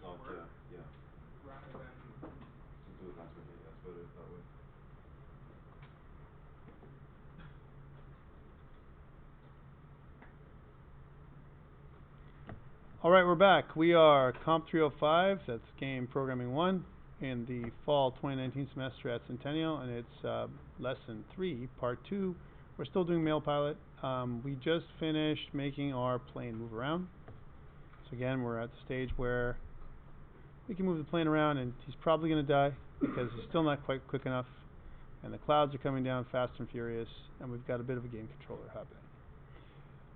Lock, work yeah, yeah. rather than. To do it mathematically, yeah, it's better that way. Alright, we're back. We are COMP305, that's game programming 1, in the fall 2019 semester at Centennial, and it's lesson 3, part 2. We're still doing mail pilot. We just finished making our plane move around. So again, we're at the stage where we can move the plane around, and he's probably going to die because he's still not quite quick enough, and the clouds are coming down fast and furious, and we've got a bit of a game controller happening.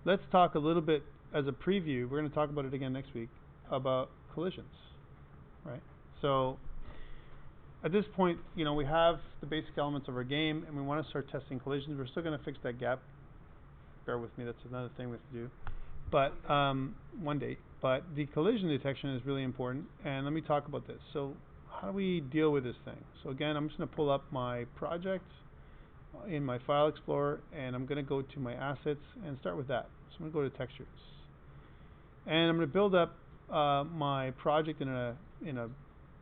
Let's talk a little bit as a preview. We're going to talk about it again next week about collisions, right? So at this point, you know, we have the basic elements of our game, and we want to start testing collisions. We're still going to fix that gap. Bear with me. That's another thing we have to do. But one day. But the collision detection is really important, and let me talk about this. So how do we deal with this thing? So again, I'm just going to pull up my project in my file explorer, and I'm going to go to my assets and start with that. So I'm going to go to textures, and I'm going to build up my project in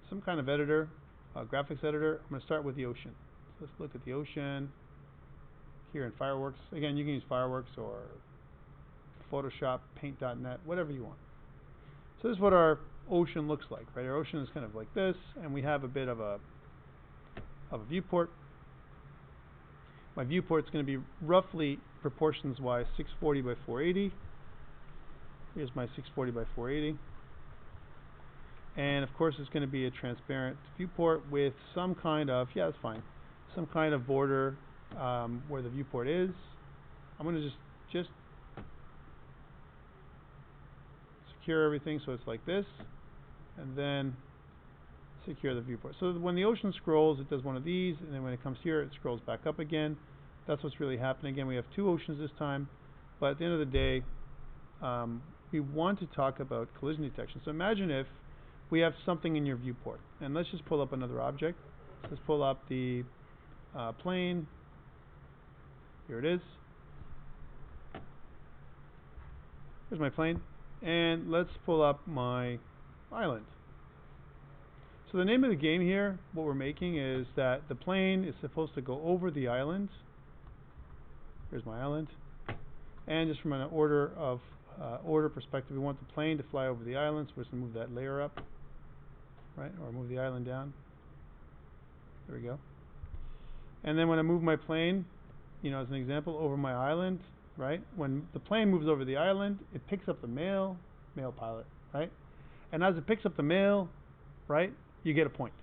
some kind of editor, graphics editor. I'm going to start with the ocean. So let's look at the ocean here in Fireworks. Again, you can use Fireworks or Photoshop, Paint.net, whatever you want. So this is what our ocean looks like, right? Our ocean is kind of like this, and we have a bit of a viewport. My viewport's going to be roughly proportions-wise 640 by 480. Here's my 640 by 480. And of course it's going to be a transparent viewport with some kind of, yeah, that's fine, some kind of border where the viewport is. I'm going to just secure everything so it's like this, and then secure the viewport. So when the ocean scrolls, it does one of these, and then when it comes here, it scrolls back up again. That's what's really happening. Again, we have two oceans this time, but at the end of the day, we want to talk about collision detection. So imagine if we have something in your viewport, and let's just pull up another object. Let's pull up the plane. Here it is. Here's my plane, and let's pull up my island. So the name of the game here, what we're making, is that the plane is supposed to go over the island. Here's my island. And just from an order perspective, we want the plane to fly over the island, so we're just going to move that layer up, right, or move the island down. There we go. And then when I move my plane, you know, as an example, over my island, right, when the plane moves over the island, it picks up the mail pilot, right? And as it picks up the mail, right, you get a point.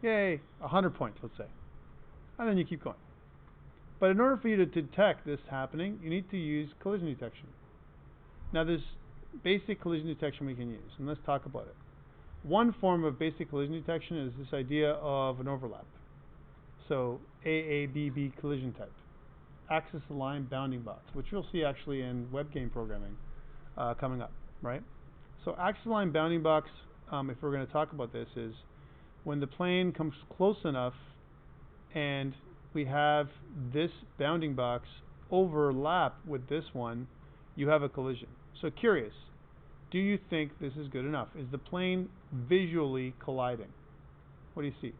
Yay, 100 points, let's say. And then you keep going. But in order for you to detect this happening, you need to use collision detection. Now there's basic collision detection we can use, and let's talk about it. One form of basic collision detection is this idea of an overlap. So AABB collision type. Axis aligned bounding box, which you'll see actually in web game programming coming up, right? So axis aligned bounding box, if we're going to talk about this, is when the plane comes close enough and we have this bounding box overlap with this one, you have a collision. So curious, do you think this is good enough? Is the plane visually colliding? What do you see?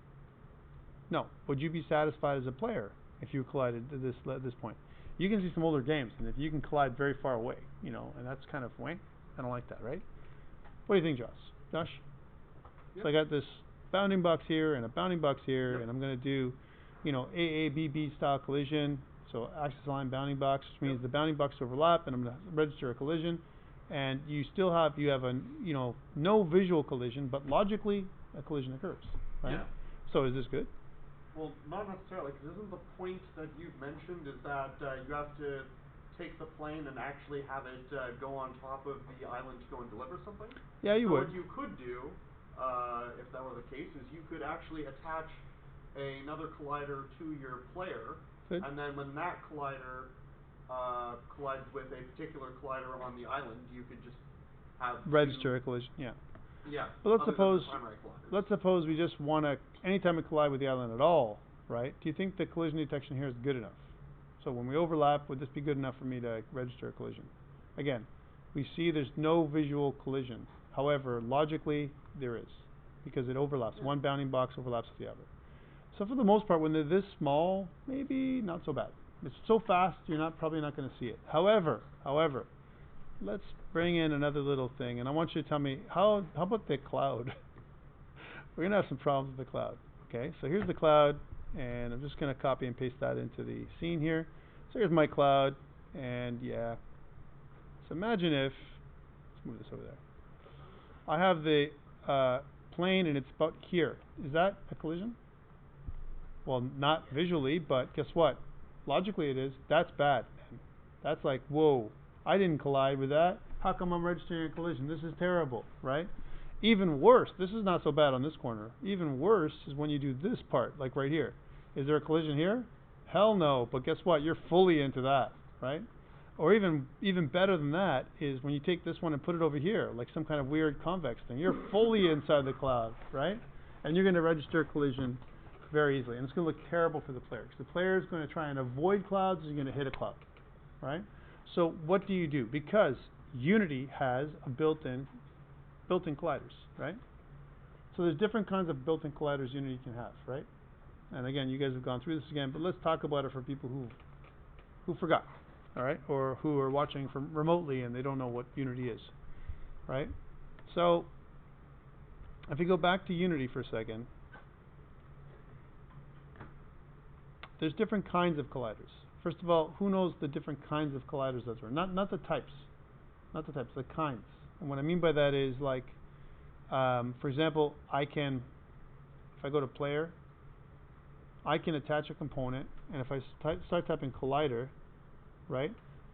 No. Would you be satisfied as a player if you collided at this point? You can see some older games, and if you can collide very far away, you know, and that's kind of wank. I don't like that, right? What do you think, Josh? Josh? Yep. So I got this bounding box here and a bounding box here, yep, and I'm going to do, you know, AABB style collision. So axis aligned bounding box, which means, yep, the bounding box overlap, and I'm going to register a collision. And you have a, you know, no visual collision, but logically a collision occurs, right? Yeah. So is this good? Well, not necessarily, because isn't the point that you've mentioned is that you have to take the plane and actually have it go on top of the island to go and deliver something? Yeah, you would. What you could do, if that were the case, is you could actually attach another collider to your player, good, and then when that collider collides with a particular collider on the island, you could just have register a collision, yeah. Yeah. But let's suppose we just want to, anytime we collide with the island at all, right? Do you think the collision detection here is good enough? So when we overlap, would this be good enough for me to register a collision? Again, we see there's no visual collision However, logically, there is, because it overlaps. Yeah. One bounding box overlaps with the other. So for the most part, when they're this small, maybe not so bad. It's so fast, you're probably not going to see it. However, let's bring in another little thing, and I want you to tell me, how about the cloud? We're going to have some problems with the cloud. Okay, so here's the cloud, and I'm just going to copy and paste that into the scene here. So here's my cloud, and yeah. So imagine if, let's move this over there. I have the plane, and it's about here. Is that a collision? Well, not visually, but guess what? Logically it is. That's bad, man. That's like, whoa, I didn't collide with that. How come I'm registering a collision? This is terrible, right? Even worse, this is not so bad on this corner. Even worse is when you do this part, like right here. Is there a collision here? Hell no, but guess what? You're fully into that, right? Or even better than that is when you take this one and put it over here, like some kind of weird convex thing. You're fully inside the cloud, right? And you're going to register a collision very easily. And it's going to look terrible for the player, because the player is going to try and avoid clouds, and you're going to hit a cloud, right? So what do you do? Because Unity has a built-in colliders, right? So there's different kinds of built-in colliders Unity can have, right? And again, you guys have gone through this again, but let's talk about it for people who forgot, all right? Or who are watching from remotely and they don't know what Unity is, right? So if we go back to Unity for a second, there's different kinds of colliders. First of all, who knows the different kinds of colliders that there are? Not the types. Not the types, the kinds. And what I mean by that is like, for example, if I go to player, I can attach a component, and if I start typing collider, right,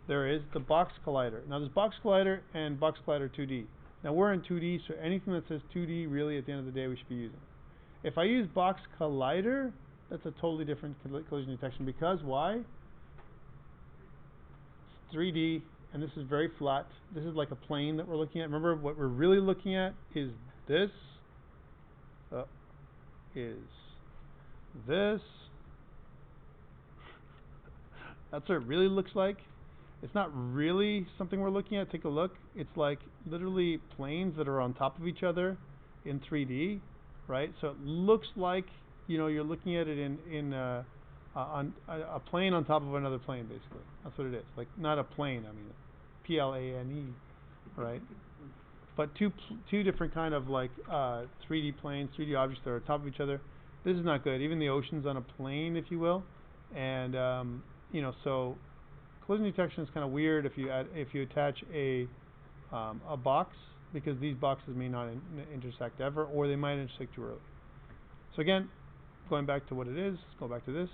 there is the box collider. Now there's box collider and box collider 2D. Now we're in 2D, so anything that says 2D, really at the end of the day, we should be using. If I use box collider, that's a totally different collision detection, because why? It's 3D, and this is very flat. This is like a plane that we're looking at. Remember, what we're really looking at is this. That's what it really looks like. It's not really something we're looking at. Take a look. It's like literally planes that are on top of each other in 3D, right? So it looks like, you know, you're looking at it on a plane on top of another plane, basically. That's what it is. Like, not a plane, I mean plane, right? But two different kind of like 3D planes, 3D objects that are on top of each other. This is not good. Even the ocean's on a plane, if you will. And you know, so collision detection is kind of weird if you attach a box, because these boxes may not intersect ever, or they might intersect too early. So again, going back to what it is, let's go back to this.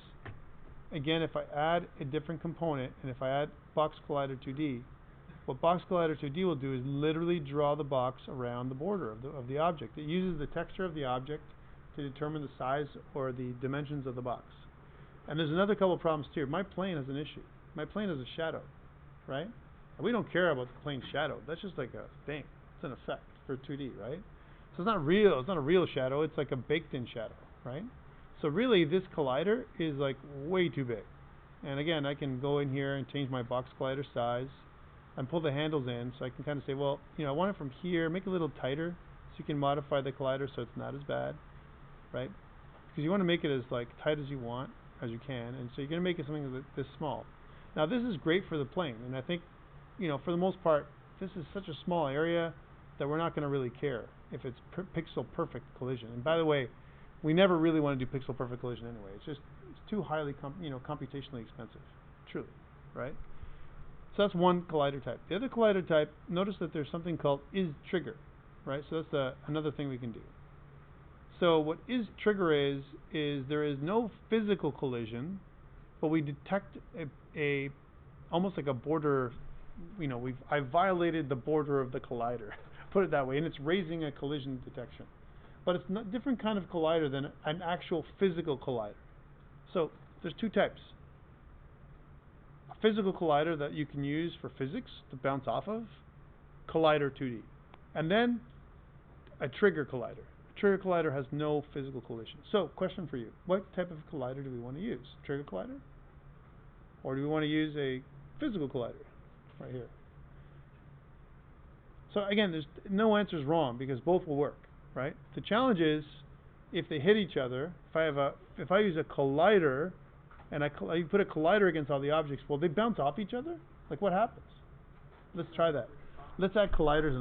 Again, if I add a different component, and if I add box collider 2D, what box collider 2D will do is literally draw the box around the border of the object. It uses the texture of the object to determine the size or the dimensions of the box. And there's another couple of problems too. My plane has an issue. My plane has a shadow, right? And we don't care about the plane's shadow. That's just like a thing. It's an effect for 2D, right? So it's not real. It's not a real shadow. It's like a baked-in shadow, right? So really, this collider is like way too big. And again, I can go in here and change my box collider size and pull the handles in, so I can kind of say, well, you know, I want it from here, make it a little tighter, so you can modify the collider so it's not as bad, right? Because you want to make it as like tight as you want, as you can, and so you're going to make it something this small. Now this is great for the plane, and I think, you know, for the most part, this is such a small area that we're not going to really care if it's pixel perfect collision. And by the way, we never really want to do pixel perfect collision anyway. It's too highly computationally expensive, truly, right? So that's one collider type. The other collider type, notice that there's something called isTrigger, right? So that's another thing we can do. So what isTrigger is there is no physical collision, but we detect a almost like a border. You know, I violated the border of the collider, put it that way, and it's raising a collision detection. But it's not different kind of collider than an actual physical collider. So there's two types. A physical collider that you can use for physics to bounce off of, collider 2D. And then a trigger collider. A trigger collider has no physical collision. So, question for you. What type of collider do we want to use? Trigger collider? Or do we want to use a physical collider? Right here. So again, there's no answer is wrong because both will work, right? The challenge is if they hit each other. If I use a collider and I put a collider against all the objects, will they bounce off each other? Like what happens? Let's try that. Let's add colliders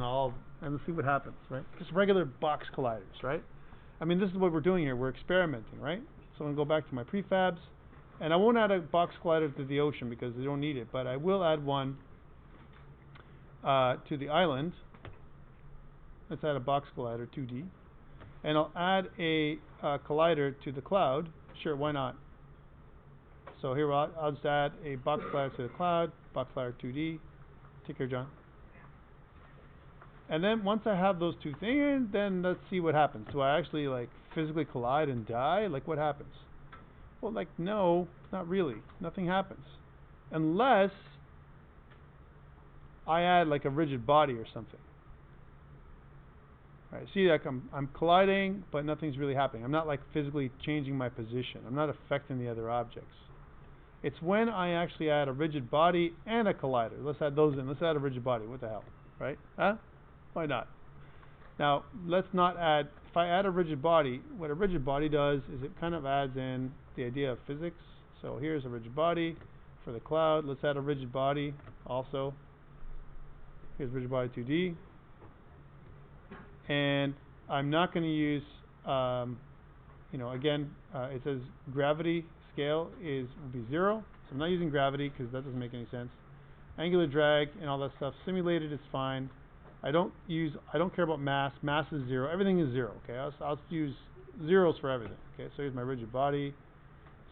and let's see what happens, right? Just regular box colliders, right? I mean, this is what we're doing here. We're experimenting, right? So I'm going to go back to my prefabs, and I won't add a box collider to the ocean because they don't need it, but I will add one to the island. Let's add a box collider, 2D. And I'll add a collider to the cloud. Sure, why not? So here I'll just add a box collider to the cloud, box collider 2D. Take care, John. And then once I have those two things, then let's see what happens. Do I actually like physically collide and die? Like what happens? Well, like no, not really. Nothing happens. Unless I add like a rigid body or something. Alright, see, like I'm colliding, but nothing's really happening. I'm not like physically changing my position. I'm not affecting the other objects. It's when I actually add a rigid body and a collider. Let's add those in. Let's add a rigid body. What the hell? Right? Huh? Why not? Now, let's not add, if I add a rigid body, what a rigid body does is it kind of adds in the idea of physics. So here's a rigid body for the cloud. Let's add a rigid body also. Here's rigid body 2D. And I'm not going to use, again, it says gravity scale will be 0. So I'm not using gravity because that doesn't make any sense. Angular drag and all that stuff. Simulated is fine. I don't care about mass. Mass is 0. Everything is 0. Okay, I'll use zeros for everything. Okay, so here's my rigid body.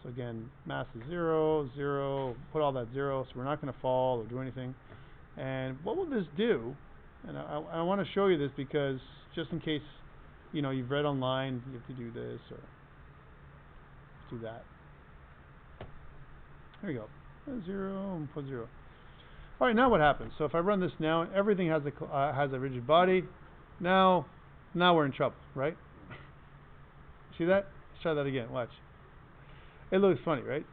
So again, mass is 0, 0. Put all that 0. So we're not going to fall or do anything. And what will this do? And I want to show you this because just in case you've read online, you have to do this or do that. There you go. 0 and put 0. All right, now what happens? So if I run this now, everything has a rigid body. Now we're in trouble, right? See that? Let's try that again. Watch. It looks funny, right?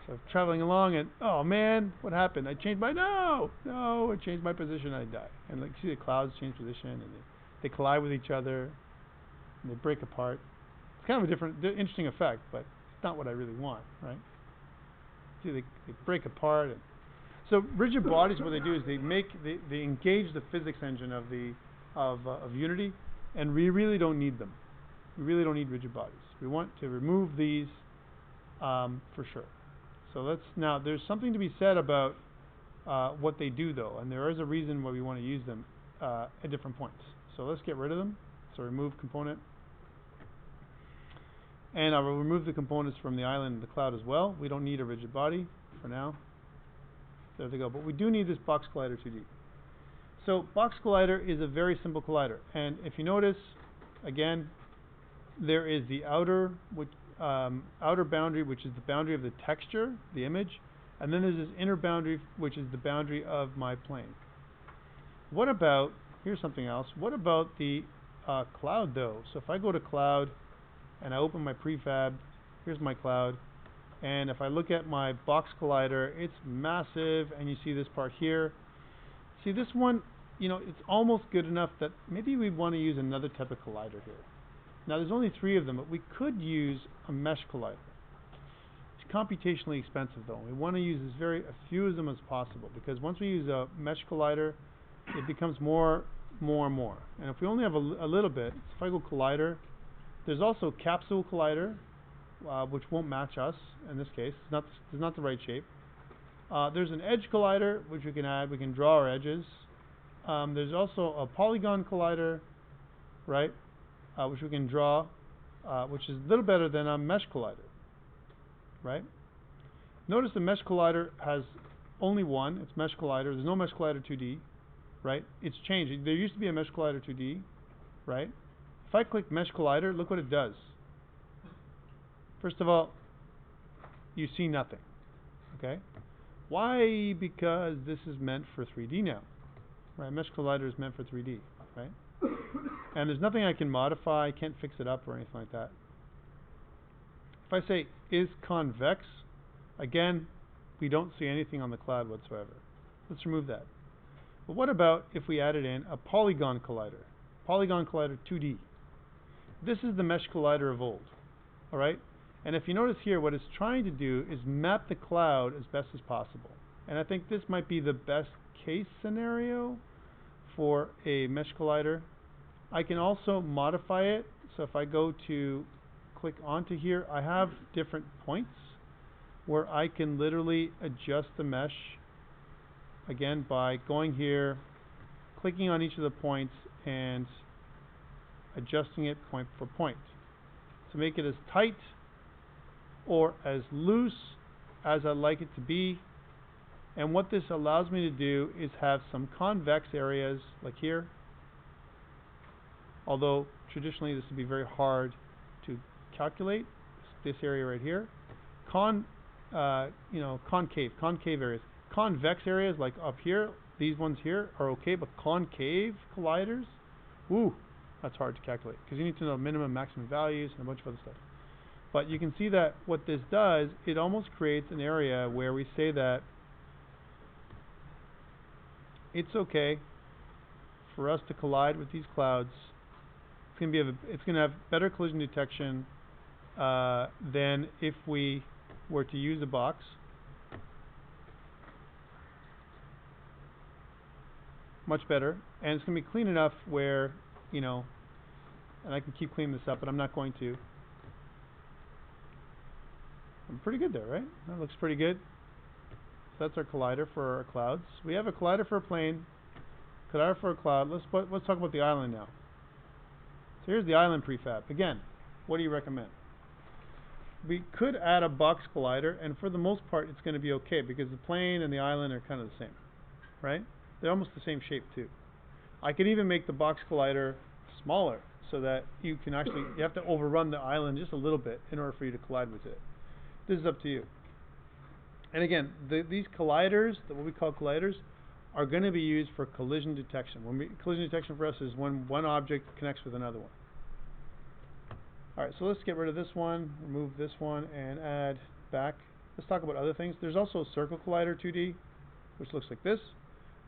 So I'm traveling along, and oh man, what happened? I changed my no, I changed my position. I die. And like, see the clouds change position, and they collide with each other, and they break apart. It's kind of a interesting effect, but it's not what I really want, right? See, they break apart. And so rigid bodies, what they do is they engage the physics engine of Unity, and we really don't need them. We really don't need rigid bodies. We want to remove these for sure. So now there's something to be said about what they do though, and there is a reason why we want to use them at different points. So let's get rid of them. So remove component. And I will remove the components from the island and the cloud as well. We don't need a rigid body for now. There they go. But we do need this box collider 2D. So box collider is a very simple collider. And if you notice, again, there is the outer boundary, which is the boundary of the texture, the image. And then there's this inner boundary, which is the boundary of my plane. What about, here's something else. What about the cloud though? So if I go to cloud and I open my prefab, here's my cloud. And if I look at my box collider, it's massive, and you see this part here. See this one, it's almost good enough that maybe we want to use another type of collider here. Now there's only 3 of them, but we could use a mesh collider. It's computationally expensive though. We want to use a few of them as possible, because once we use a mesh collider, it becomes more and more. And if we only have a little bit, if I go collider, there's also capsule collider, which won't match us in this case. It's not the right shape. There's an edge collider, which we can add. We can draw our edges. There's also a polygon collider, right, which we can draw, which is a little better than a mesh collider, right? Notice the mesh collider has only one. It's mesh collider. There's no mesh collider 2D, right? It's changing. There used to be a mesh collider 2D, right? If I click mesh collider, look what it does. First of all, you see nothing, okay? Why? Because this is meant for 3D now, right? Mesh collider is meant for 3D, right? And there's nothing I can modify. I can't fix it up or anything like that. If I say is convex, again, we don't see anything on the cloud whatsoever. Let's remove that. But what about if we added in a polygon collider? Polygon collider 2D. This is the mesh collider of old. Alright? And if you notice here, what it's trying to do is map the cloud as best as possible. And I think this might be the best case scenario for a mesh collider. I can also modify it. So if I go to click onto here, I have different points where I can literally adjust the mesh, again, by going here, clicking on each of the points and adjusting it point for point to make it as tight or as loose as I like it to be. And what this allows me to do is have some convex areas like here, although traditionally this would be very hard to calculate, this area right here. Concave areas. Convex areas like up here, these ones here are okay, but concave colliders, woo, that's hard to calculate because you need to know minimum, maximum values and a bunch of other stuff. But you can see that what this does, it almost creates an area where we say that it's okay for us to collide with these clouds. It's going to have better collision detection than if we were to use a box. Much better, and it's going to be clean enough where, you know, and I can keep cleaning this up, but I'm not going to. I'm pretty good there, right? That looks pretty good. So that's our collider for our clouds. We have a collider for a plane, collider for a cloud. Let's talk about the island now. So here's the island prefab. Again, what do you recommend? We could add a box collider, and for the most part, it's going to be okay because the plane and the island are kind of the same, right? They're almost the same shape too. I could even make the box collider smaller so that you can actually, you have to overrun the island just a little bit in order for you to collide with it. This is up to you. And again, these colliders, what we call colliders, are going to be used for collision detection. Collision detection for us is when one object connects with another one. Alright, so let's get rid of this one, remove this one, and add back. Let's talk about other things. There's also a circle collider 2D, which looks like this.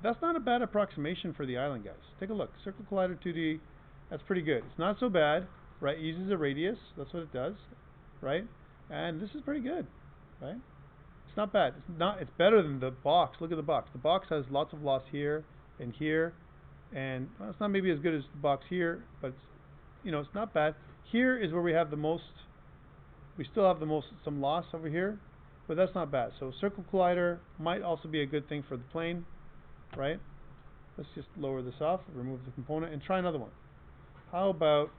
That's not a bad approximation for the island, guys. Take a look. Circle collider 2D, that's pretty good. It's not so bad, right? It uses a radius, that's what it does, right? And this is pretty good, right? It's not bad. It's better than the box. Look at the box. The box has lots of loss here and here, and well, it's not maybe as good as the box here, but it's, you know, it's not bad. Here is where we have the most. We still have some loss over here, but that's not bad. So circle collider might also be a good thing for the plane, right? Let's just lower this off, remove the component, and try another one. How about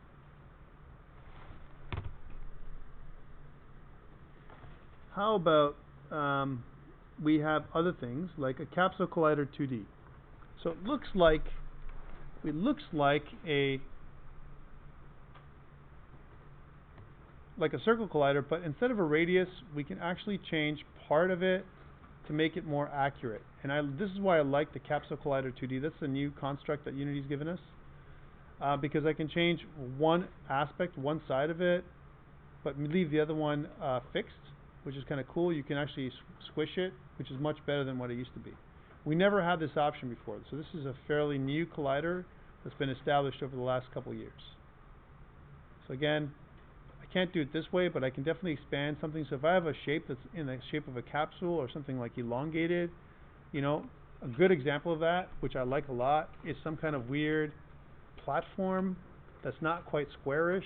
we have other things like a capsule collider 2D. So it looks like a circle collider, but instead of a radius, we can actually change part of it to make it more accurate. And this is why I like the capsule collider 2D. That's the new construct that Unity's given us, because I can change one aspect, one side of it, but leave the other one fixed, which is kind of cool. You can actually squish it, which is much better than what it used to be. We never had this option before, so this is a fairly new collider that's been established over the last couple years. So again, I can't do it this way, but I can definitely expand something. So if I have a shape that's in the shape of a capsule or something like elongated, you know, a good example of that, which I like a lot, is some kind of weird platform that's not quite squarish,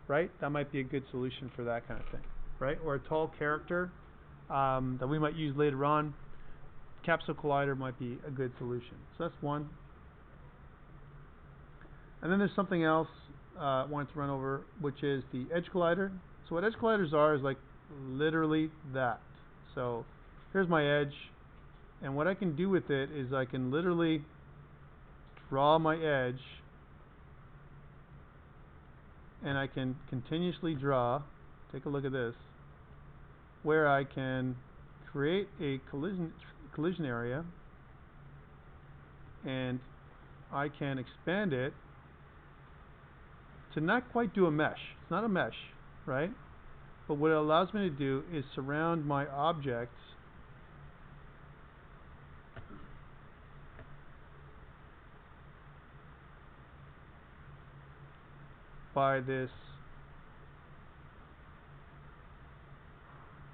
right? That might be a good solution for that kind of thing, right? Or a tall character that we might use later on. Capsule collider might be a good solution. So that's one. And then there's something else I wanted to run over, which is the edge collider. So what edge colliders are is like literally that. So here's my edge, and what I can do with it is I can literally draw my edge, and I can continuously draw. Take a look at this, where I can create a collision area, and I can expand it to not quite do a mesh. It's not a mesh, right? But what it allows me to do is surround my objects by this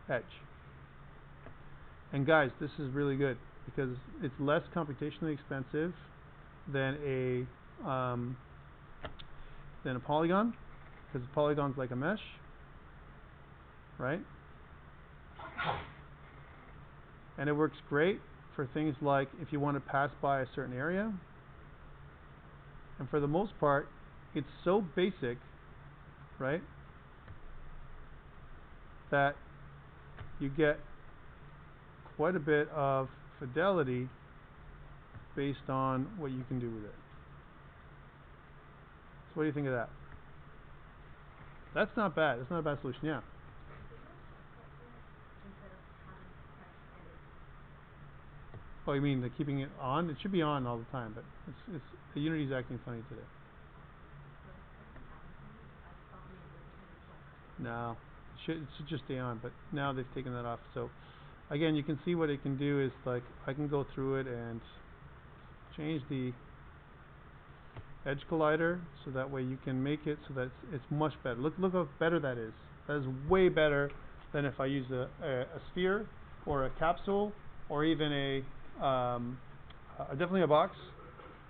edge. And guys, this is really good because it's less computationally expensive than a polygon, because a polygon's like a mesh, right? And it works great for things like if you want to pass by a certain area. And for the most part, it's so basic, right, that you get quite a bit of fidelity based on what you can do with it. So what do you think of that? That's not bad. That's not a bad solution, yeah. Oh, you mean the keeping it on? It should be on all the time, but it's the Unity's acting funny today. No, it should just stay on, but now they've taken that off. So again, you can see what it can do is like I can go through it and change the edge collider so that way you can make it so that it's much better. Look how better that is. That is way better than if I use a sphere or a capsule or even definitely a box.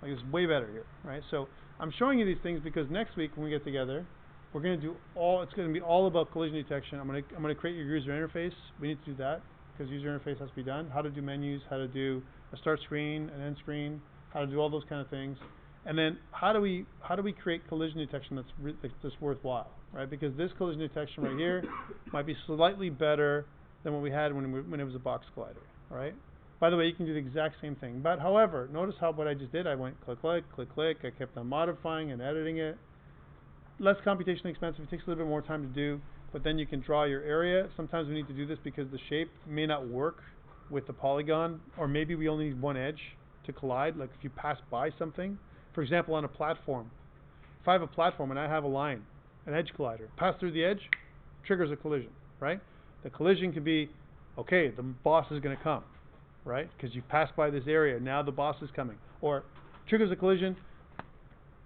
Like it's way better here, right? So I'm showing you these things because next week when we get together, we're going to do it's going to be all about collision detection. I'm going to create your user interface. We need to do that because user interface has to be done. How to do menus, how to do a start screen, an end screen, how to do all those kind of things. And then how do we create collision detection that's worthwhile, right? Because this collision detection right here might be slightly better than what we had when it was a box collider, all right? By the way, you can do the exact same thing. But however, notice how what I just did, I went click, click, click, click. I kept on modifying and editing it. Less computationally expensive. It takes a little bit more time to do. But then you can draw your area. Sometimes we need to do this because the shape may not work with the polygon. Or maybe we only need one edge to collide. Like if you pass by something. For example, on a platform. If I have a platform and I have a line, an edge collider, pass through the edge, triggers a collision, right? The collision could be, okay, the boss is going to come. Right? Because you passed by this area, now the boss is coming. Or triggers a collision,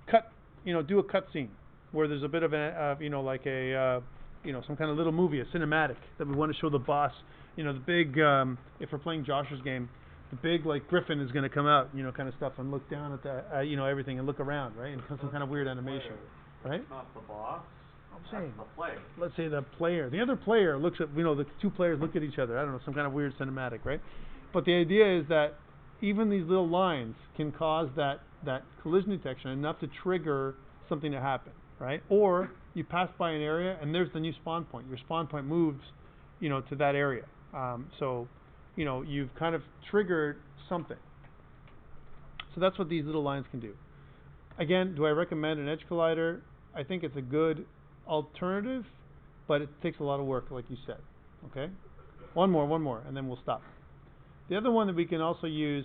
do a cut scene where there's a bit of like a, some kind of little movie, a cinematic that we want to show the boss. The big, if we're playing Josh's game, the big like griffin is going to come out, kind of stuff, and look down at the, everything and look around, right? And some kind of weird animation, right? Not the boss. I'm saying, the player. Let's say the player, the other player looks at, the two players look at each other. I don't know, some kind of weird cinematic, right? But the idea is that even these little lines can cause that collision detection enough to trigger something to happen, right? Or you pass by an area and there's the new spawn point. Your spawn point moves, to that area. So, you've kind of triggered something. So that's what these little lines can do. Again, do I recommend an edge collider? I think it's a good alternative, but it takes a lot of work, like you said. Okay? One more, and then we'll stop. The other one that we can also use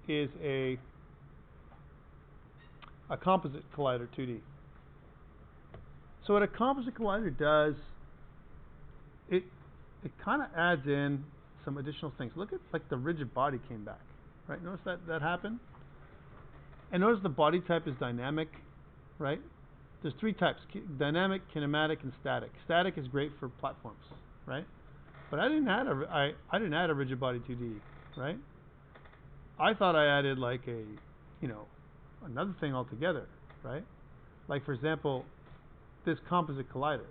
is a composite collider 2D. So what a composite collider does, it kind of adds in some additional things. Look at like the rigid body came back, right? Notice that happened? And notice the body type is dynamic, right? There's three types: dynamic, kinematic, and static. Static is great for platforms, right? But I didn't add a rigid body 2D, right? I thought I added like another thing altogether, right? Like for example, this composite collider.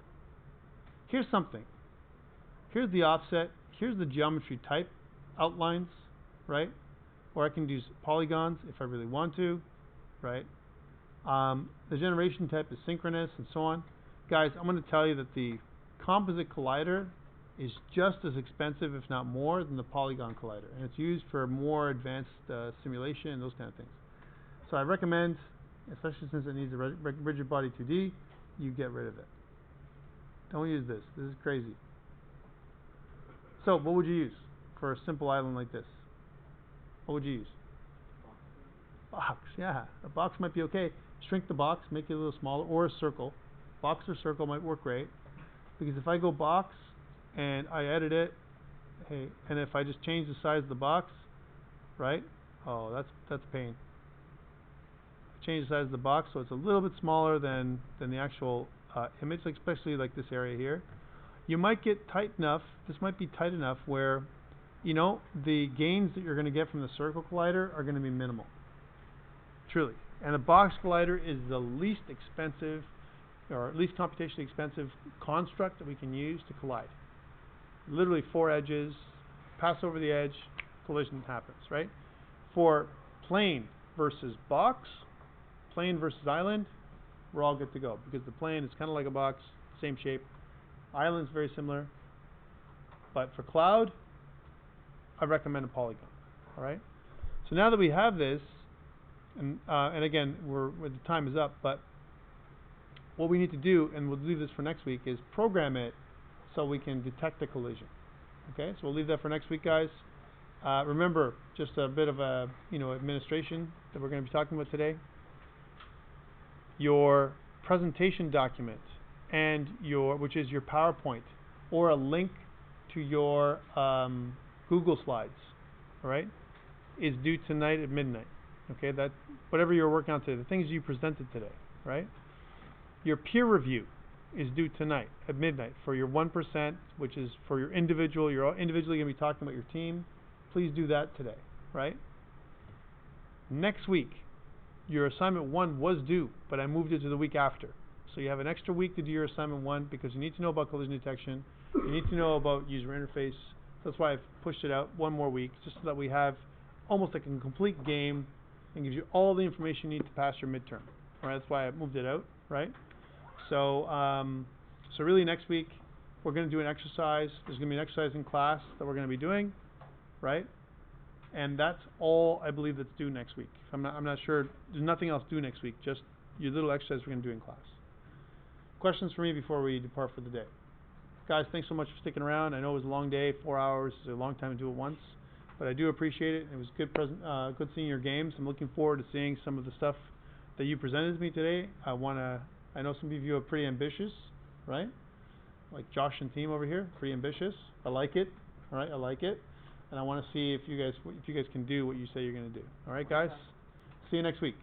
Here's something. Here's the offset. Here's the geometry type outlines, right? Or I can use polygons if I really want to, right? The generation type is synchronous and so on. Guys, I'm going to tell you that the composite collider is just as expensive, if not more, than the polygon collider, and it's used for more advanced simulation and those kind of things. So I recommend, especially since it needs a rigid body 2D, you get rid of it. Don't use this. This is crazy. So what would you use for a simple island like this? What would you use? Box, yeah. A box might be okay. Shrink the box, make it a little smaller, or a circle. Box or circle might work great, because if I go box and I edit it, hey, and if I just change the size of the box, right? Oh, that's pain. change the size of the box so it's a little bit smaller than the actual image, like especially like this area here. You might get tight enough, this might be tight enough where, you know, the gains that you're going to get from the circle collider are going to be minimal. Truly. And a box collider is the least expensive, or at least computationally expensive construct that we can use to collide. Literally 4 edges, pass over the edge, collision happens, right? For plane versus box, plane versus island, we're all good to go, because the plane is kind of like a box, same shape. Island's very similar. But for cloud, I recommend a polygon. All right. So now that we have this, and again, the time is up, but what we need to do, and we'll leave this for next week, is program it so we can detect the collision. Okay. So we'll leave that for next week, guys. Remember, just a bit of a administration that we're going to be talking about today. Your presentation document and which is your PowerPoint or a link to your Google Slides, all right, is due tonight at midnight. Okay, that whatever you're working on today, the things you presented today, right? Your peer review is due tonight at midnight for your 1%, which is for your individual. You're all individually going to be talking about your team. Please do that today, right? Next week, your assignment 1 was due, but I moved it to the week after. So you have an extra week to do your assignment 1 because you need to know about collision detection. You need to know about user interface. That's why I've pushed it out 1 more week, just so that we have almost like a complete game and gives you all the information you need to pass your midterm. All right, that's why I moved it out, right? So, so really next week we're going to do an exercise. There's going to be an exercise in class that we're going to be doing, right? And that's all I believe that's due next week. I'm not sure. There's nothing else due next week. Just your little exercise we're going to do in class. Questions for me before we depart for the day? Guys, thanks so much for sticking around. I know it was a long day, 4 hours is a long time to do it once, but I do appreciate it. It was good seeing your games. I'm looking forward to seeing some of the stuff that you presented to me today. I know some of you are pretty ambitious, right? Like Josh and team over here, pretty ambitious. I like it. All right, I like it. And I want to see if you guys can do what you say you're going to do. All right, guys? See you next week.